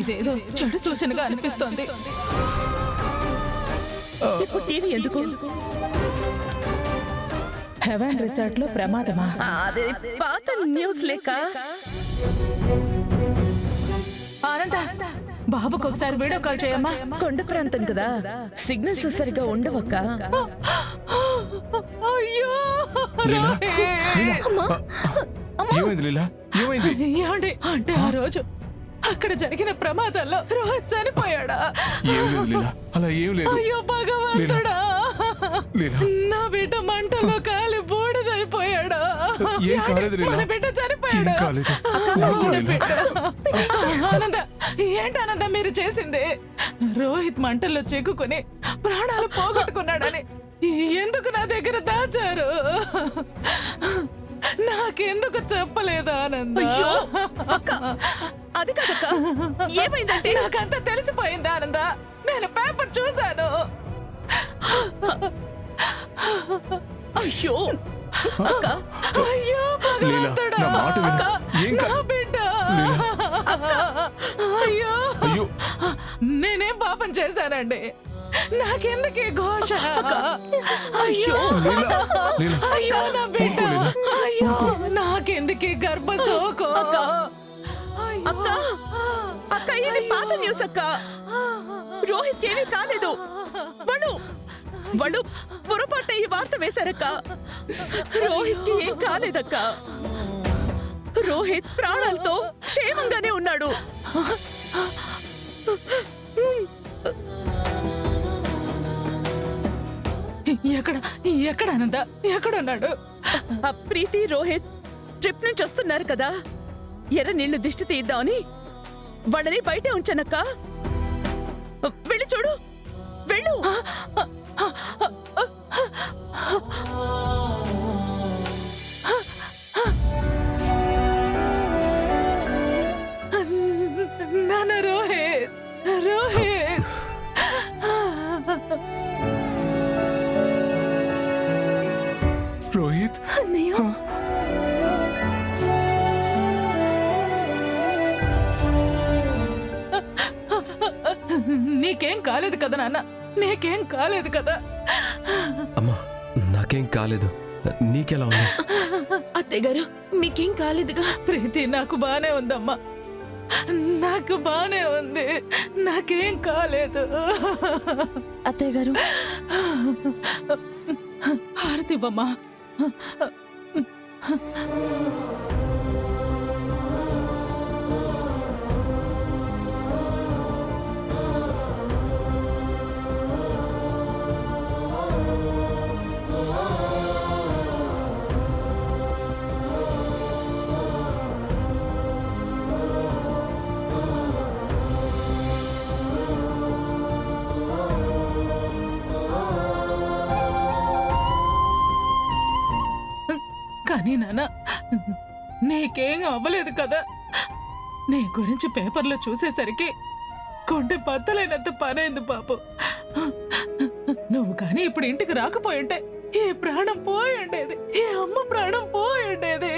ఇదేదో చెడు సూచనగా అనిపిస్తోంది. టీవీ ఎందుకు? హెవెన్ రిసార్ట్ లో ప్రమాదమా? అదే పాత న్యూస్ లేక. ఆనంద, బాబుకు ఒకసారి వీడియో కాల్ చేయమ్మా. కొండ ప్రాంతం కదా, సిగ్నల్స్ సరిగా ఉండవక్క. అయ్యో ఏమైంది లీలా? ఏమైంది? ఏమండి, అంటే ఆ రోజు అక్కడ జరిగిన ప్రమాదంలో రోహిత్ చనిపోయాడా? ఏం లేదు లీలా, అలా ఏం లేదు. అయ్యో భగవంతుడా, నా బిడ్డ మంటలో కాలి బూడిదైపోయాడా? ఏం కాలేదు లీలా, మన బిడ్డ చనిపోయాడా? ఆనంద, ఏంటానంద మీరు చేసింది? రోహిత్ మంటల్లో చిక్కుకుని ప్రాణాలు పోగొట్టుకున్నాడని ఎందుకు నా దగ్గర దాచారు? నాకెందుకు చెప్పలేదు ఆనంద? అది కాదక్క, ఏమైందంటే నాకంతా తెలిసిపోయింది ఆనంద. నేను పేపర్ చూశాను. అయ్యో అయ్యో భగవంతుడా, నా బిడ్డ. అయ్యో, నేనేం పాపం చేశానండి? నాకెందుకు ఘోష? అయ్యో అయ్యో నా బిడ్డ, అయ్యో నాకెందుకు గర్భశోకో? అక్క అక్క, ఇది పాత న్యూస్ అక్క. రోహిత్ ఏమీ కాలేదు. వాళ్ళు పొరపాటు ఈ వార్త వేశారక్క. రోహిత్ కి ఏం కాలేదక్క. రోహిత్ ప్రాణాలతో క్షేమంగానే ఉన్నాడు. ఎక్కడ ఆనంద? ఎక్కడున్నాడు? ప్రీతి, రోహిత్ ట్రిప్ నుంచి వస్తున్నారు కదా, ఎర్ర నీళ్లు దిష్టి తీద్దామని వాళ్ళని బయటే ఉంచానక్క. వెళ్ళి చూడు, వెళ్ళు. నాన్న, రోహిత్, రోహిత్. రోహిత్, అన్నయ్య, నీకేం కాలేదు కదా నాన్న? నీకేం కాలేదు కదా? అమ్మా, నాకేం కాలేదు. నీకెలా ఉంది? అత్తయ్య గారు, మీకేం కాలేదుగా? ప్రీతి, నాకు బానే ఉందమ్మా, నాకు బానే ఉంది, నాకేం కాలేదు. అత్తయ్య గారు, హారతి ఇవ్వమ్మా. కానీ నాన్న, నీకేం అవ్వలేదు కదా? నీ గురించి పేపర్లో చూసేసరికి కొండ బద్దలైనంత పనైంది పాపం. నువ్వు కానీ ఇప్పుడు ఇంటికి రాకపోయింటే ఈ ప్రాణం పోయి ఉండేది, ఈ అమ్మ ప్రాణం పోయి ఉండేది.